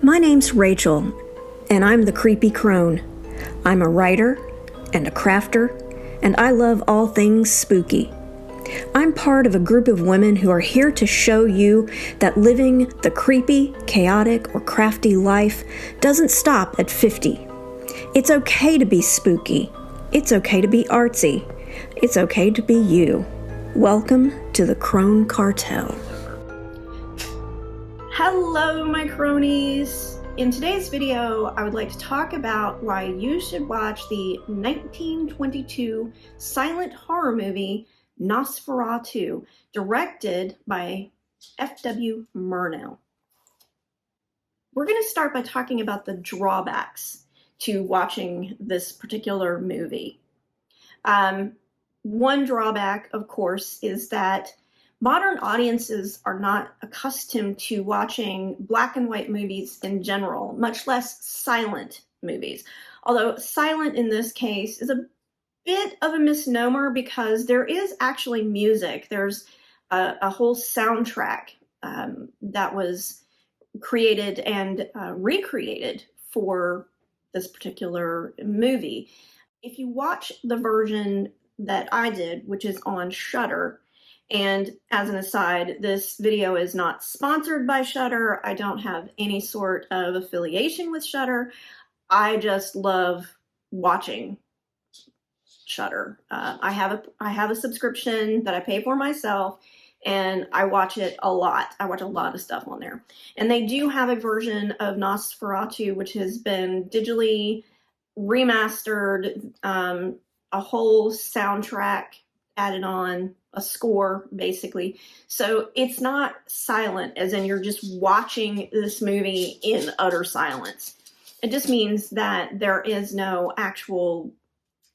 My name's Rachel, and I'm the Creepy Crone. I'm a writer and a crafter, and I love all things spooky. I'm part of a group of women who are here to show you that living the creepy, chaotic, or crafty life doesn't stop at 50. It's okay to be spooky. It's okay to be artsy. It's okay to be you. Welcome to the Crone Cartel. Hello, my cronies! In today's video, I would like to talk about why you should watch the 1922 silent horror movie Nosferatu, directed by F.W. Murnau. We're going to start by talking about the drawbacks to watching this particular movie. One drawback, of course, is that modern audiences are not accustomed to watching black and white movies in general, much less silent movies. Although silent in this case is a bit of a misnomer because there is actually music. There's a whole soundtrack that was created and recreated for this particular movie. If you watch the version that I did, which is on Shudder, and as an aside, this video is not sponsored by Shudder. I don't have any sort of affiliation with Shudder. I just love watching Shudder. I have a subscription that I pay for myself, and I watch it a lot. I watch a lot of stuff on there. And they do have a version of Nosferatu, which has been digitally remastered, a whole soundtrack added on, a score, basically. So it's not silent, as in you're just watching this movie in utter silence. It just means that there is no actual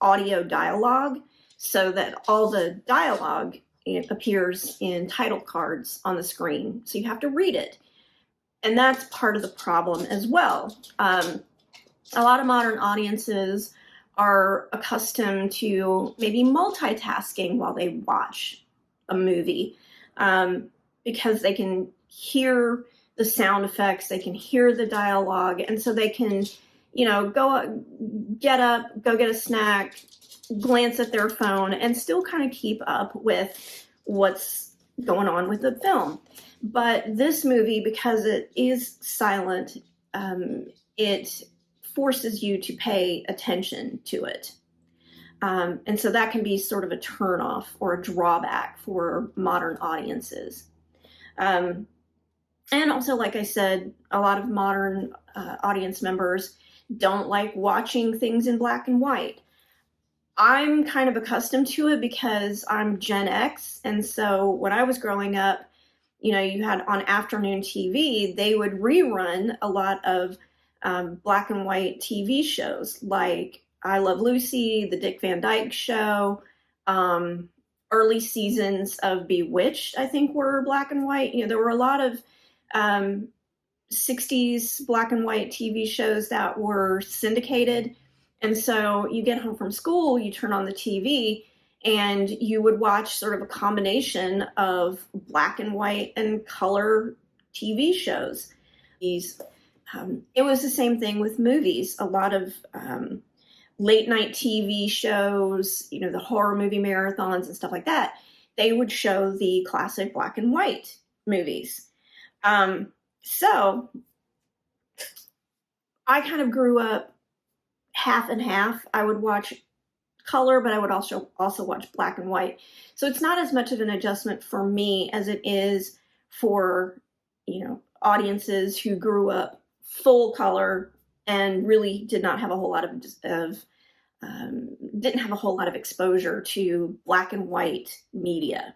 audio dialogue, so that all the dialogue appears in title cards on the screen. So you have to read it. And that's part of the problem as well. A lot of modern audiences are accustomed to maybe multitasking while they watch a movie, because they can hear the sound effects, they can hear the dialogue, and so they can, go get up, go get a snack, glance at their phone, and still kind of keep up with what's going on with the film. But this movie, because it is silent, it forces you to pay attention to it. And so that can be sort of a turnoff or a drawback for modern audiences. And also, like I said, a lot of modern audience members don't like watching things in black and white. I'm kind of accustomed to it because I'm Gen X. And so when I was growing up, you had on afternoon TV, they would rerun a lot of black and white TV shows like I Love Lucy, The Dick Van Dyke Show, early seasons of Bewitched, I think, were black and white. There were a lot of 60s black and white TV shows that were syndicated. And so you get home from school, you turn on the TV, and you would watch sort of a combination of black and white and color TV shows. It was the same thing with movies. A lot of late night TV shows, the horror movie marathons and stuff like that, they would show the classic black and white movies. So I kind of grew up half and half. I would watch color, but I would also watch black and white. So it's not as much of an adjustment for me as it is for, audiences who grew up full color and really did not have a whole lot didn't have a whole lot of exposure to black and white media.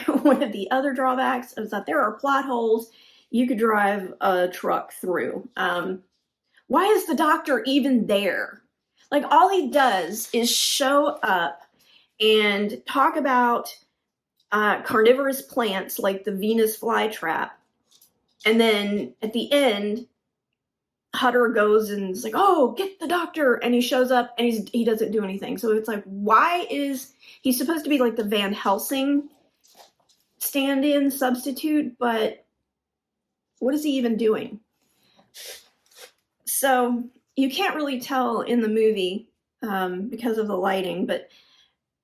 One of the other drawbacks is that there are plot holes you could drive a truck through. Why is the doctor even there? Like, all he does is show up and talk about carnivorous plants like the Venus flytrap. And then at the end, Hutter goes and is like, oh, get the doctor. And he shows up and he doesn't do anything. So it's like, why is he supposed to be like the Van Helsing stand-in substitute? But what is he even doing? So you can't really tell in the movie because of the lighting, but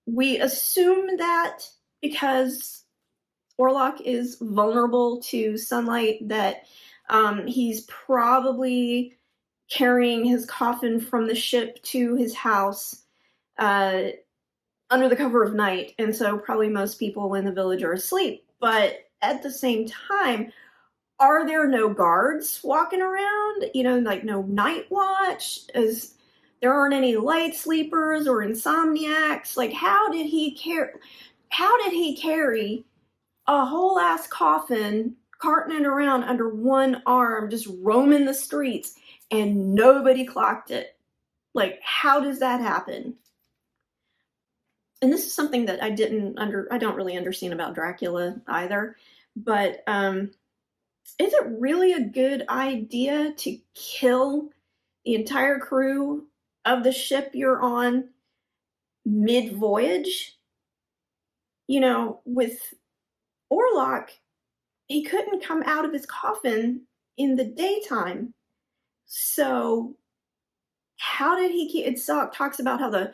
we assume that because Orlok is vulnerable to sunlight, that he's probably carrying his coffin from the ship to his house under the cover of night, and so probably most people in the village are asleep. But at the same time, are there no guards walking around? You know, like no night watch? As there aren't any light sleepers or insomniacs? Like, how did he carry a whole ass coffin, carting it around under one arm, just roaming the streets, and nobody clocked it? Like, how does that happen? And this is something that I don't really understand about Dracula either, but is it really a good idea to kill the entire crew of the ship you're on mid-voyage? You know, with Orlok, he couldn't come out of his coffin in the daytime. So how did he keep it? Talks about how the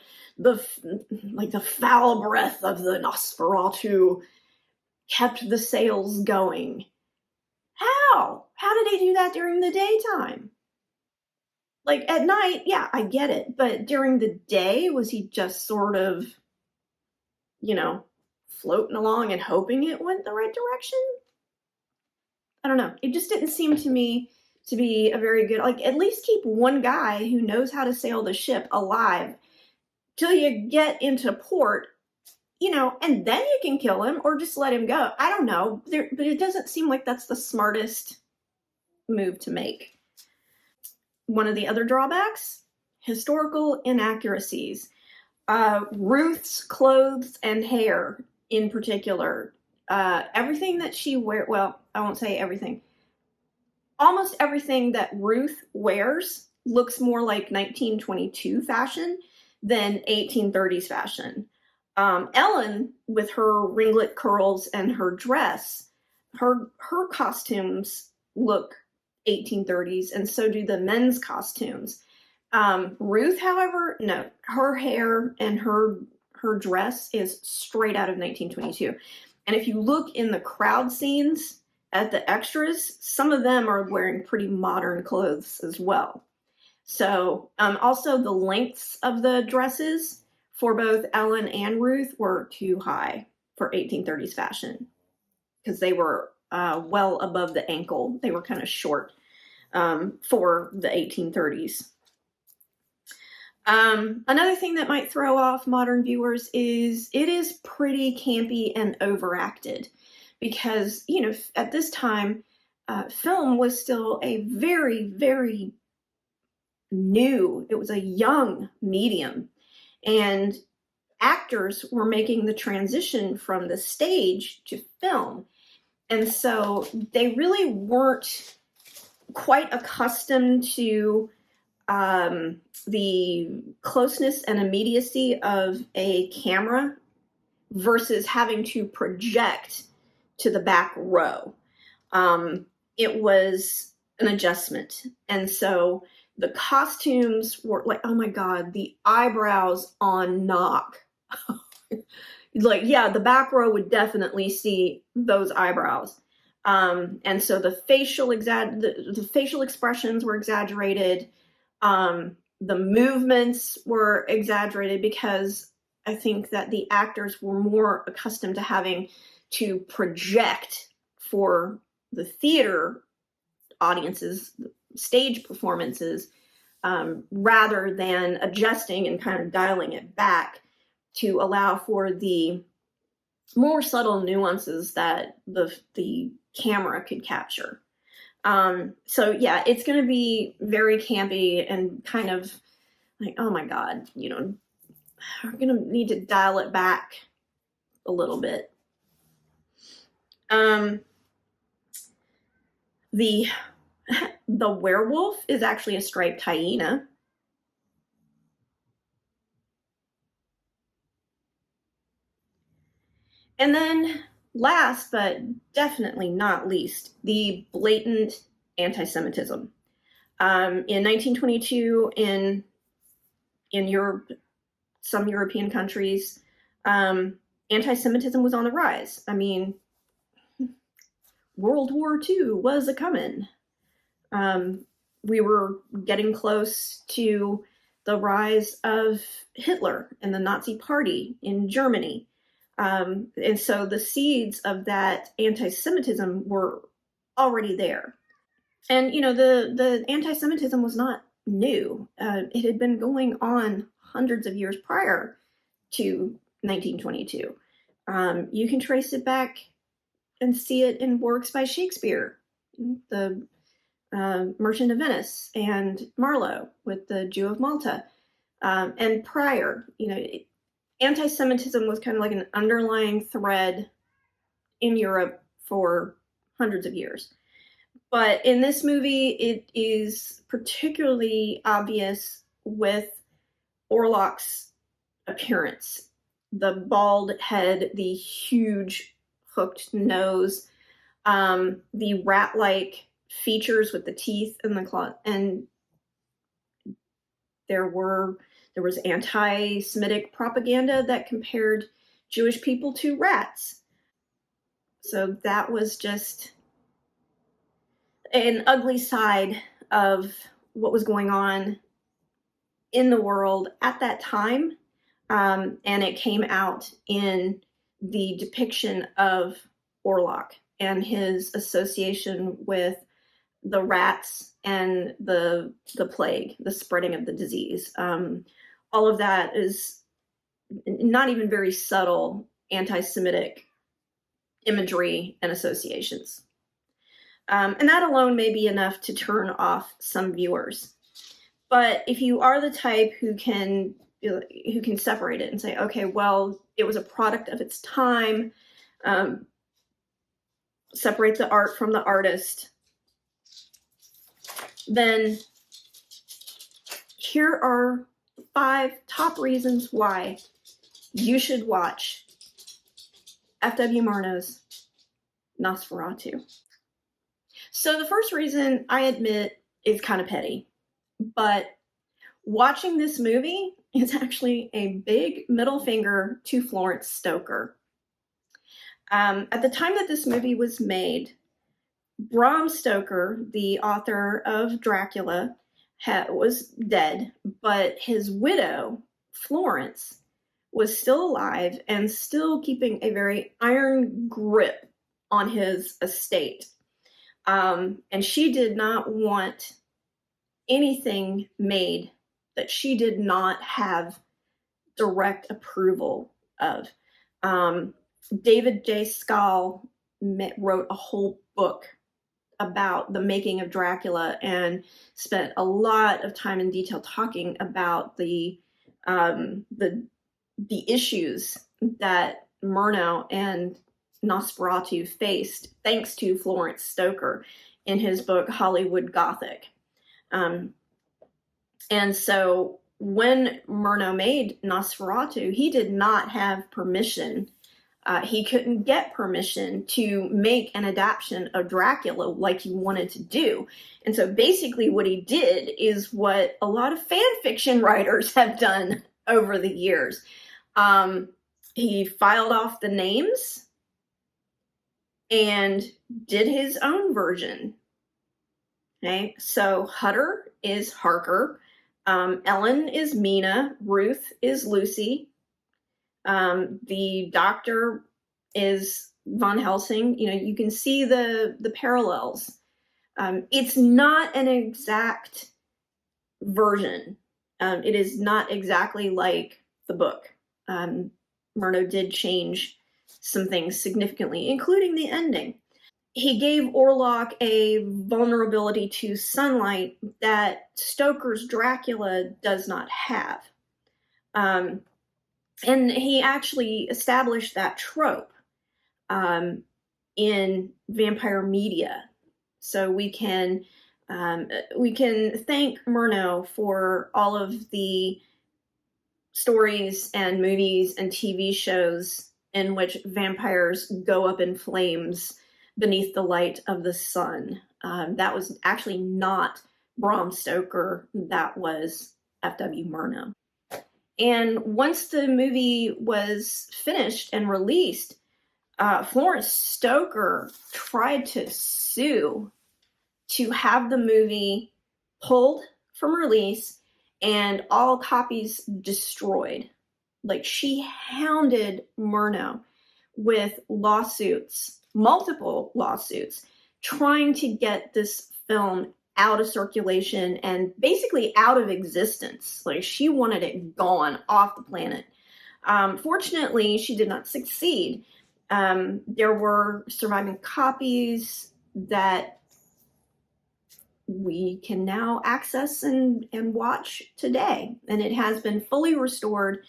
foul breath of the Nosferatu kept the sails going. How did he do that during the daytime? Like at night, yeah, I get it. But during the day, was he just sort of, you know, floating along and hoping it went the right direction? I don't know. It just didn't seem to me to be a very good, like, at least keep one guy who knows how to sail the ship alive till you get into port, you know, and then you can kill him or just let him go. I don't know. But it doesn't seem like that's the smartest move to make. One of the other drawbacks, historical inaccuracies. Ruth's clothes and hair in particular. Everything that she wears, well, I won't say everything. Almost everything that Ruth wears looks more like 1922 fashion than 1830s fashion. Ellen, with her ringlet curls and her dress, her costumes look 1830s, and so do the men's costumes. Ruth, however, no, her hair and her dress is straight out of 1922. And if you look in the crowd scenes at the extras, some of them are wearing pretty modern clothes as well. So also the lengths of the dresses for both Ellen and Ruth were too high for 1830s fashion because they were well above the ankle. They were kind of short for the 1830s. Another thing that might throw off modern viewers is it is pretty campy and overacted because, you know, at this time, film was still a very, very new, it was a young medium, and actors were making the transition from the stage to film. And so they really weren't quite accustomed to the closeness and immediacy of a camera versus having to project to the back row. It was an adjustment. And so the costumes were like, oh my God, the eyebrows on Knock. Like, yeah, the back row would definitely see those eyebrows. And so the facial expressions were exaggerated. The movements were exaggerated because I think that the actors were more accustomed to having to project for the theater audiences, stage performances, rather than adjusting and kind of dialing it back to allow for the more subtle nuances that the camera could capture. So yeah, it's going to be very campy and kind of like, oh my God, you know, we're going to need to dial it back a little bit. The werewolf is actually a striped hyena. And then last, but definitely not least, the blatant anti-Semitism. In 1922, in Europe, some European countries, anti-Semitism was on the rise. I mean, World War II was a coming. We were getting close to the rise of Hitler and the Nazi Party in Germany. And so the seeds of that anti-Semitism were already there. And, the anti-Semitism was not new. It had been going on hundreds of years prior to 1922. You can trace it back and see it in works by Shakespeare, the Merchant of Venice and Marlowe with the Jew of Malta. And prior, anti-Semitism was kind of like an underlying thread in Europe for hundreds of years. But in this movie, it is particularly obvious with Orlok's appearance. The bald head, the huge hooked nose, the rat-like features with the teeth and the claw, and there was anti-Semitic propaganda that compared Jewish people to rats. So that was just an ugly side of what was going on in the world at that time. And it came out in the depiction of Orlok and his association with the rats and the plague, the spreading of the disease. All of that is not even very subtle anti-Semitic imagery and associations. And that alone may be enough to turn off some viewers. But if you are the type who can separate it and say, okay, well, it was a product of its time, separate the art from the artist, then here are 5 top reasons why you should watch F.W. Murnau's Nosferatu. So the first reason, I admit, is kind of petty, but watching this movie is actually a big middle finger to Florence Stoker. At the time that this movie was made, Bram Stoker, the author of Dracula, was dead, but his widow, Florence, was still alive and still keeping a very iron grip on his estate. And she did not want anything made that she did not have direct approval of. David J. Schall wrote a whole book about the making of Dracula and spent a lot of time and detail talking about the issues that Murnau and Nosferatu faced thanks to Florence Stoker in his book Hollywood Gothic. And so when Murnau made Nosferatu, he did not have permission. He couldn't get permission to make an adaptation of Dracula like he wanted to do. And so basically what he did is what a lot of fan fiction writers have done over the years. He filed off the names and did his own version. Okay, so Hutter is Harker, Ellen is Mina, Ruth is Lucy, the doctor is Von Helsing. You can see the parallels. It's not an exact version. It is not exactly like the book. Murnau did change some things significantly, including the ending. He gave Orlok a vulnerability to sunlight that Stoker's Dracula does not have. And he actually established that trope in vampire media. So we can thank Murnau for all of the stories and movies and TV shows in which vampires go up in flames beneath the light of the sun. That was actually not Bram Stoker that was F.W. Murnau. And once the movie was finished and released, Florence Stoker tried to sue to have the movie pulled from release and all copies destroyed. Like, she hounded Murnau with lawsuits, multiple lawsuits, trying to get this film out of circulation and basically out of existence. Like, she wanted it gone off the planet. Fortunately, she did not succeed. There were surviving copies that we can now access and watch today. And it has been fully restored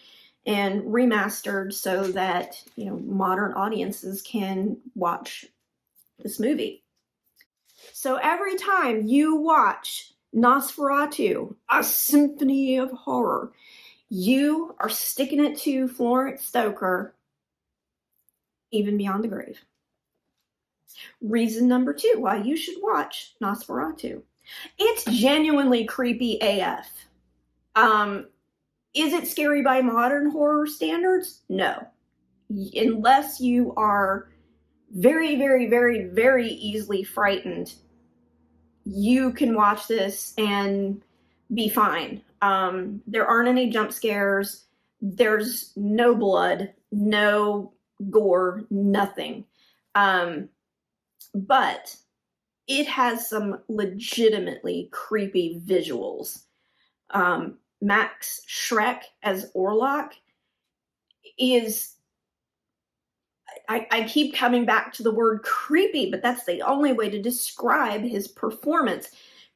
and remastered so that, you know, modern audiences can watch this movie. So every time you watch Nosferatu, a symphony of horror, you are sticking it to Florence Stoker, even beyond the grave. Reason number 2 why you should watch Nosferatu. It's genuinely creepy AF. Is it scary by modern horror standards? No. Unless you are very, very, very, very easily frightened, you can watch this and be fine. There aren't any jump scares. There's no blood, no gore, nothing. But it has some legitimately creepy visuals. Max Schreck as Orlok is, I keep coming back to the word creepy, but that's the only way to describe his performance.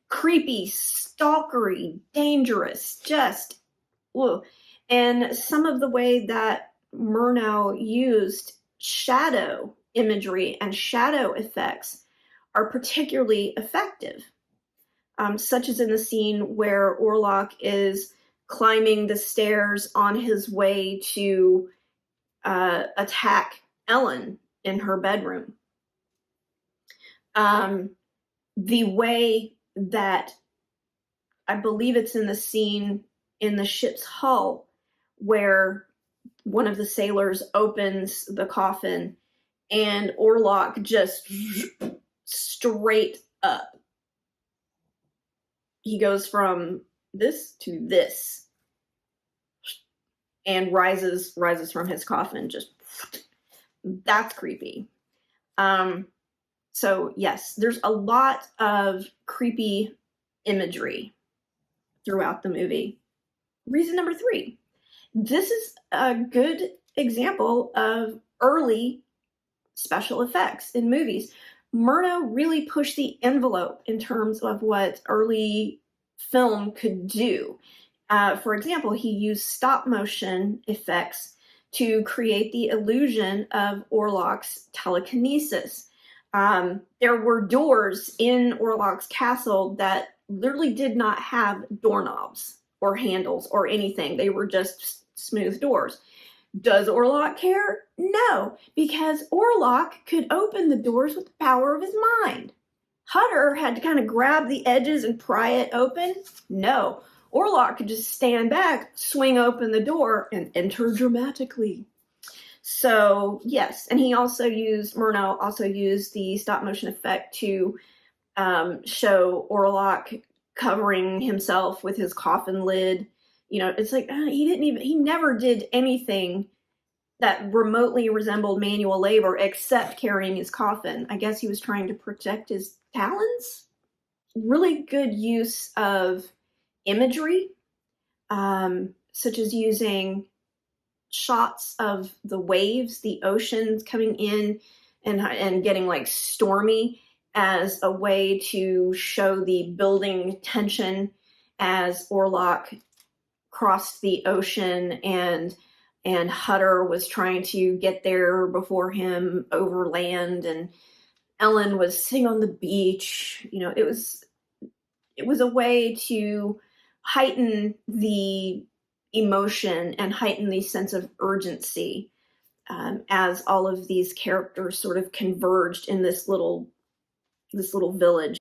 Creepy, stalkery, dangerous, just, whoa. And some of the way that Murnau used shadow imagery and shadow effects are particularly effective, such as in the scene where Orlok is climbing the stairs on his way to attack Ellen in her bedroom. The way that, I believe it's in the scene in the ship's hull where one of the sailors opens the coffin and Orlok just straight up. He goes from this to this and rises from his coffin. Just, that's creepy. So yes, there's a lot of creepy imagery throughout the movie. Reason number 3. This is a good example of early special effects in movies. Murnau really pushed the envelope in terms of what early film could do. For example, he used stop motion effects to create the illusion of Orlok's telekinesis. There were doors in Orlok's castle that literally did not have doorknobs or handles or anything. They were just smooth doors. Does Orlok care? No, because Orlok could open the doors with the power of his mind. Hutter had to kind of grab the edges and pry it open. No, Orlok could just stand back, swing open the door, and enter dramatically. So yes, and Murnau also used the stop motion effect to show Orlok covering himself with his coffin lid. You know, it's like he never did anything that remotely resembled manual labor except carrying his coffin. I guess he was trying to protect his talons. Really good use of imagery, such as using shots of the waves, the oceans coming in and getting like stormy as a way to show the building tension as Orlok crossed the ocean and Hutter was trying to get there before him over land, and Ellen was sitting on the beach. You know, it was a way to heighten the emotion and heighten the sense of urgency as all of these characters sort of converged in this little village.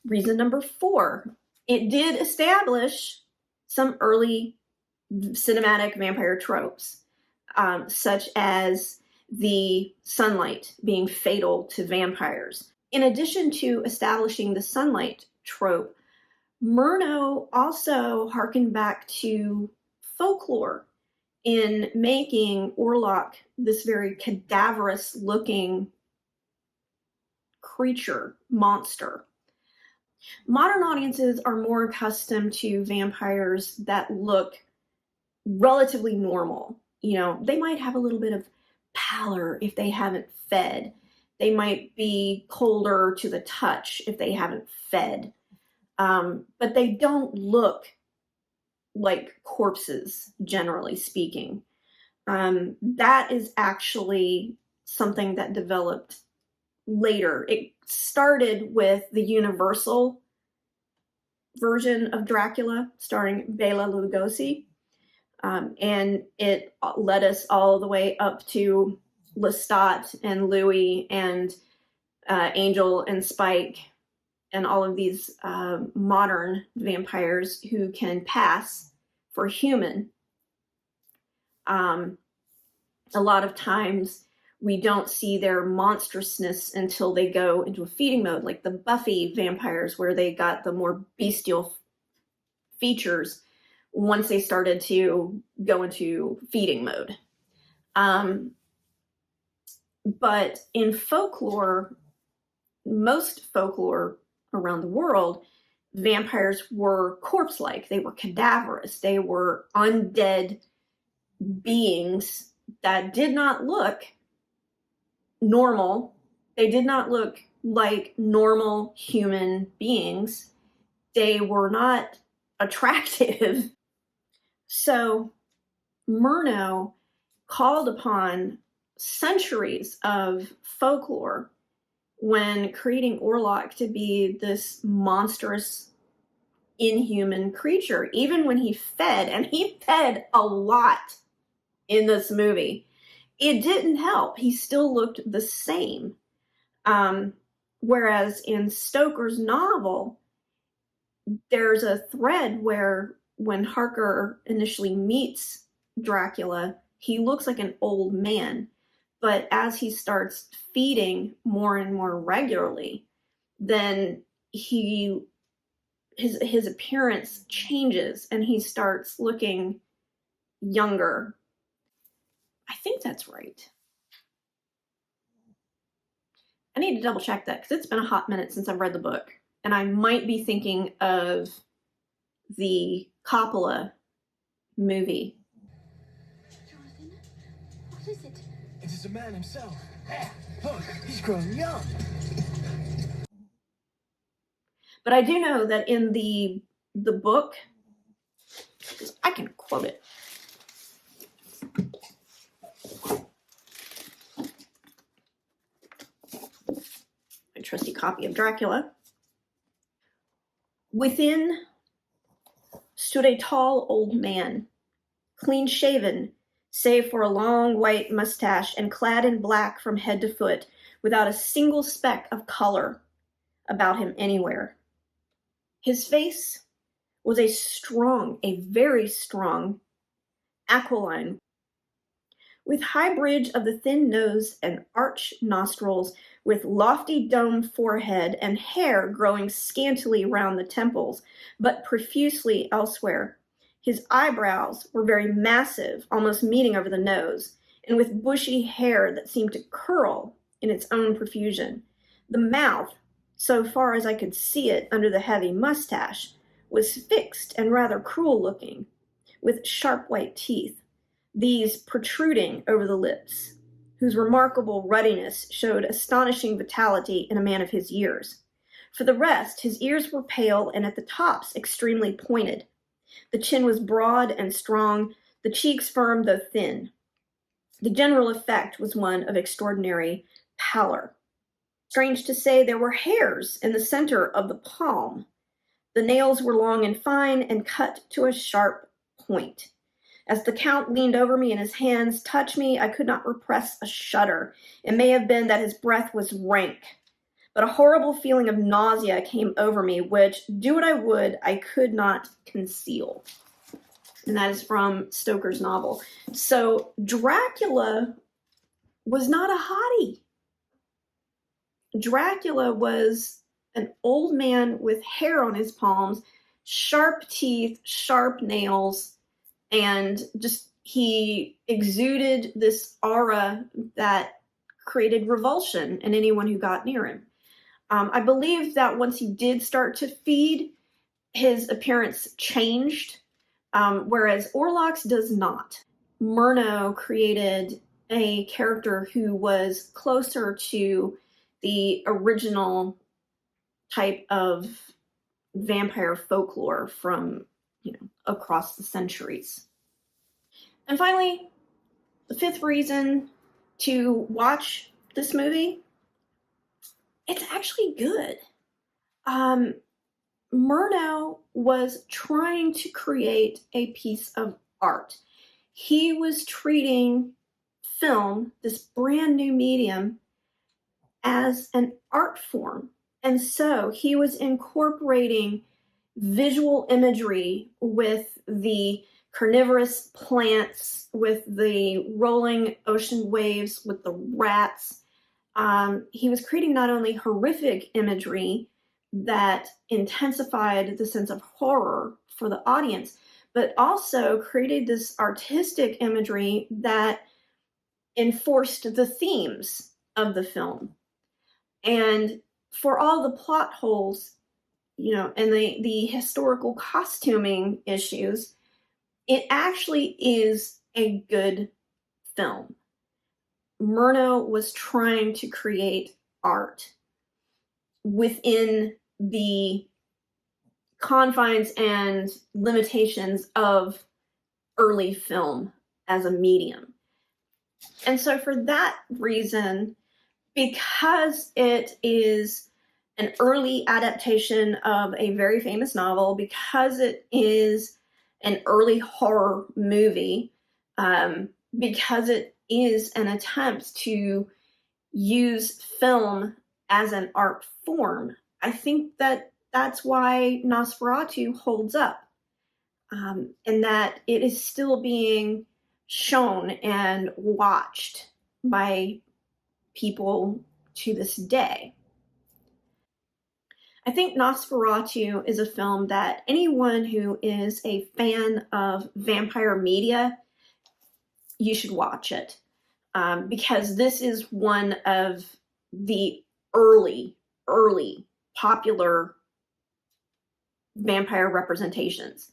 Reason number 4 It did establish some early cinematic vampire tropes, such as the sunlight being fatal to vampires. In addition to establishing the sunlight trope, Murnau also harkened back to folklore in making Orlok this very cadaverous looking creature, monster. Modern audiences are more accustomed to vampires that look relatively normal. You know, they might have a little bit of pallor if they haven't fed. They might be colder to the touch if they haven't fed. But they don't look like corpses, generally speaking. That is actually something that developed later. It started with the Universal version of Dracula, starring Bela Lugosi, and it led us all the way up to Lestat and Louis and Angel and Spike and all of these modern vampires who can pass for human. A lot of times we don't see their monstrousness until they go into a feeding mode, like the Buffy vampires, where they got the more bestial features once they started to go into feeding mode. But in folklore, most folklore around the world, vampires were corpse-like. They were cadaverous. They were undead beings that did not look normal. They did not look like normal human beings. They were not attractive. So Murnau called upon centuries of folklore when creating Orlok to be this monstrous, inhuman creature, even when he fed, and he fed a lot in this movie. It didn't help. He still looked the same. Whereas in Stoker's novel, there's a thread where when Harker initially meets Dracula, he looks like an old man. But as he starts feeding more and more regularly, then his appearance changes and he starts looking younger. I think that's right. I need to double check that because it's been a hot minute since I've read the book. And I might be thinking of the Coppola movie. Jonathan, what is it? It is the man himself. Look, he's grown young. But I do know that in the book, I can quote it. My trusty copy of Dracula. Within stood a tall old man, clean-shaven, save for a long white mustache and clad in black from head to foot, without a single speck of color about him anywhere. His face was a very strong, aquiline, with high bridge of the thin nose and arched nostrils, with lofty domed forehead and hair growing scantily round the temples, but profusely elsewhere. His eyebrows were very massive, almost meeting over the nose, and with bushy hair that seemed to curl in its own profusion. The mouth, so far as I could see it under the heavy mustache, was fixed and rather cruel-looking, with sharp white teeth, these protruding over the lips, whose remarkable ruddiness showed astonishing vitality in a man of his years. For the rest, his ears were pale and at the tops extremely pointed. The chin was broad and strong, the cheeks firm though thin. The general effect was one of extraordinary pallor. Strange to say, there were hairs in the center of the palm. The nails were long and fine and cut to a sharp point. As the Count leaned over me and his hands touched me, I could not repress a shudder. It may have been that his breath was rank, but a horrible feeling of nausea came over me, which, do what I would, I could not conceal. And that is from Stoker's novel. So Dracula was not a hottie. Dracula was an old man with hair on his palms, sharp teeth, sharp nails, and just he exuded this aura that created revulsion in anyone who got near him. I believe that once he did start to feed, his appearance changed, whereas Orlok's does not. Murnau created a character who was closer to the original type of vampire folklore from, across the centuries. And finally, the fifth reason to watch this movie, it's actually good. Murnau was trying to create a piece of art. He was treating film, this brand new medium, as an art form. And so he was incorporating visual imagery with the carnivorous plants, with the rolling ocean waves, with the rats. He was creating not only horrific imagery that intensified the sense of horror for the audience, but also created this artistic imagery that enforced the themes of the film. And for all the plot holes, and the historical costuming issues, it actually is a good film. Murnau was trying to create art within the confines and limitations of early film as a medium. And so for that reason, because it is an early adaptation of a very famous novel, because it is an early horror movie, because it is an attempt to use film as an art form, I think that that's why Nosferatu holds up, and that it is still being shown and watched by people to this day. I think Nosferatu is a film that anyone who is a fan of vampire media, you should watch it, because this is one of the early popular vampire representations.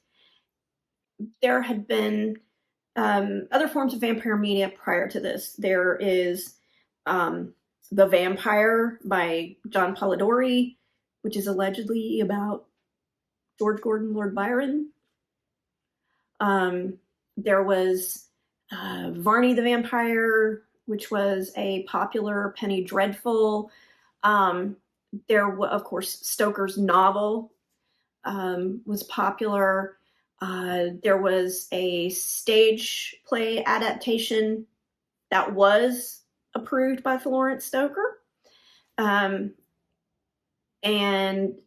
There had been other forms of vampire media prior to this. There is The Vampire by John Polidori, which is allegedly about George Gordon, Lord Byron. There was Varney the Vampire, which was a popular Penny Dreadful. There was, of course, Stoker's novel was popular. There was a stage play adaptation that was approved by Florence Stoker. And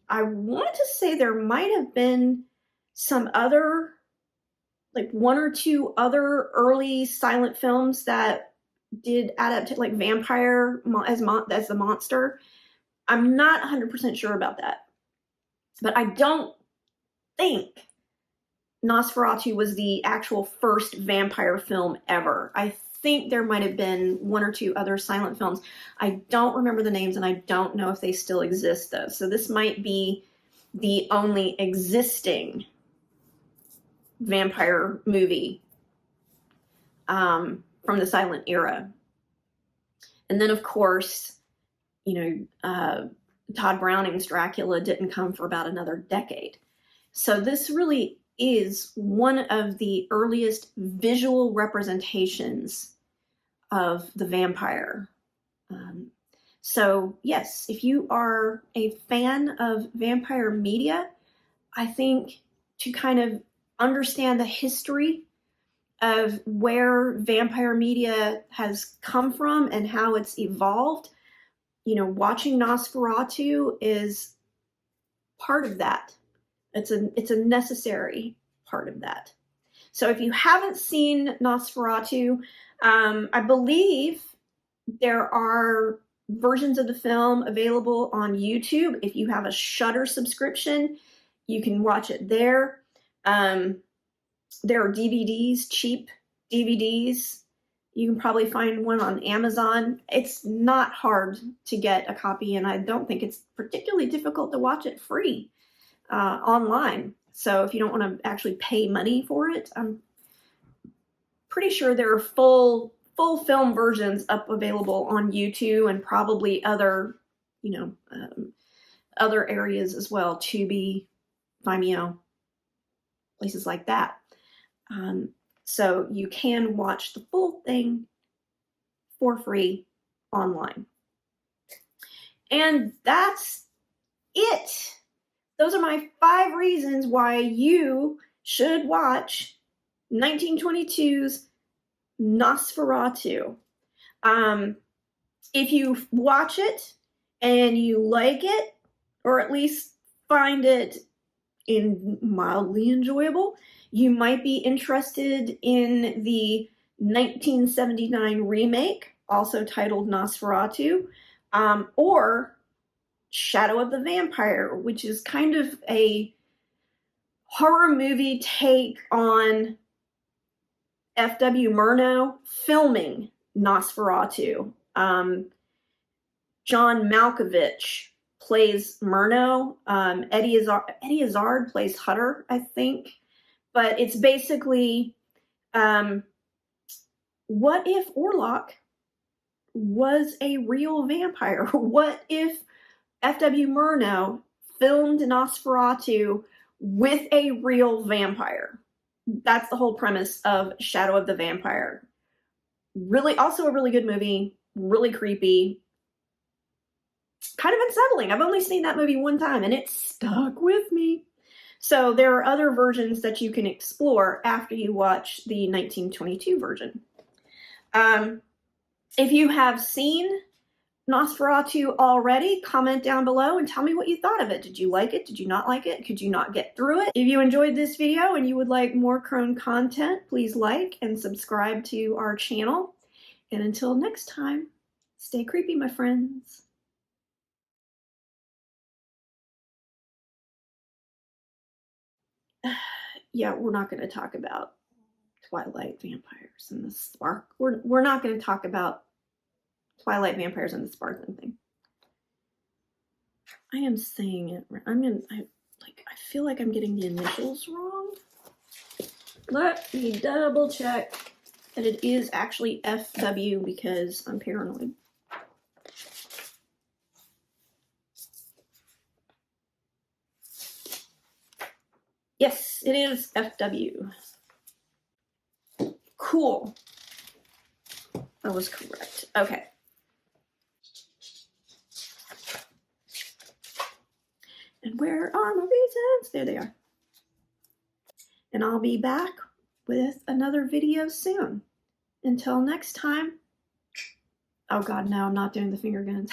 I want to say there might have been some other, like one or two other early silent films that did adapt, like Vampire as the monster. I'm not 100% sure about that. But I don't think Nosferatu was the actual first vampire film ever. I think there might have been one or two other silent films. I don't remember the names, and I don't know if they still exist, though. So this might be the only existing vampire movie from the silent era. And then, of course, Todd Browning's Dracula didn't come for about another decade. So this really is one of the earliest visual representations of the vampire. So yes, if you are a fan of vampire media, I think to kind of understand the history of where vampire media has come from and how it's evolved, you know, watching Nosferatu is part of that. It's a necessary part of that. So if you haven't seen Nosferatu, I believe there are versions of the film available on YouTube. If you have a Shudder subscription, you can watch it there. There are DVDs, cheap DVDs. You can probably find one on Amazon. It's not hard to get a copy, and I don't think it's particularly difficult to watch it free online. So if you don't want to actually pay money for it, I'm pretty sure there are full film versions up available on YouTube and probably other, you know, other areas as well, Tubi, Vimeo, places like that. So you can watch the full thing for free online. And that's it. Those are my 5 reasons why you should watch 1922's Nosferatu. If you watch it and you like it, or at least find it mildly enjoyable, you might be interested in the 1979 remake, also titled Nosferatu, or Shadow of the Vampire, which is kind of a horror movie take on F.W. Murnau filming Nosferatu. John Malkovich plays Murnau. Eddie Izzard plays Hutter, I think. But it's basically, what if Orlok was a real vampire? What if F.W. Murnau filmed Nosferatu with a real vampire? That's the whole premise of Shadow of the Vampire. Really, also a really good movie, really creepy, kind of unsettling. I've only seen that movie one time and it stuck with me. So there are other versions that you can explore after you watch the 1922 version. If you have seen Nosferatu already, comment down below and tell me what you thought of it. Did you like it? Did you not like it? Could you not get through it? If you enjoyed this video and you would like more Crone content, please like and subscribe to our channel. And until next time, stay creepy, my friends. Yeah, we're not going to talk about Twilight vampires and the spark. We're not going to talk about Twilight vampires and the sparkling thing. I am saying it. I feel like I'm getting the initials wrong. Let me double check that it is actually FW because I'm paranoid. Yes, it is FW. Cool. I was correct. Okay. And where are my reasons? There they are. And I'll be back with another video soon. Until next time. Oh God, no, I'm not doing the finger guns.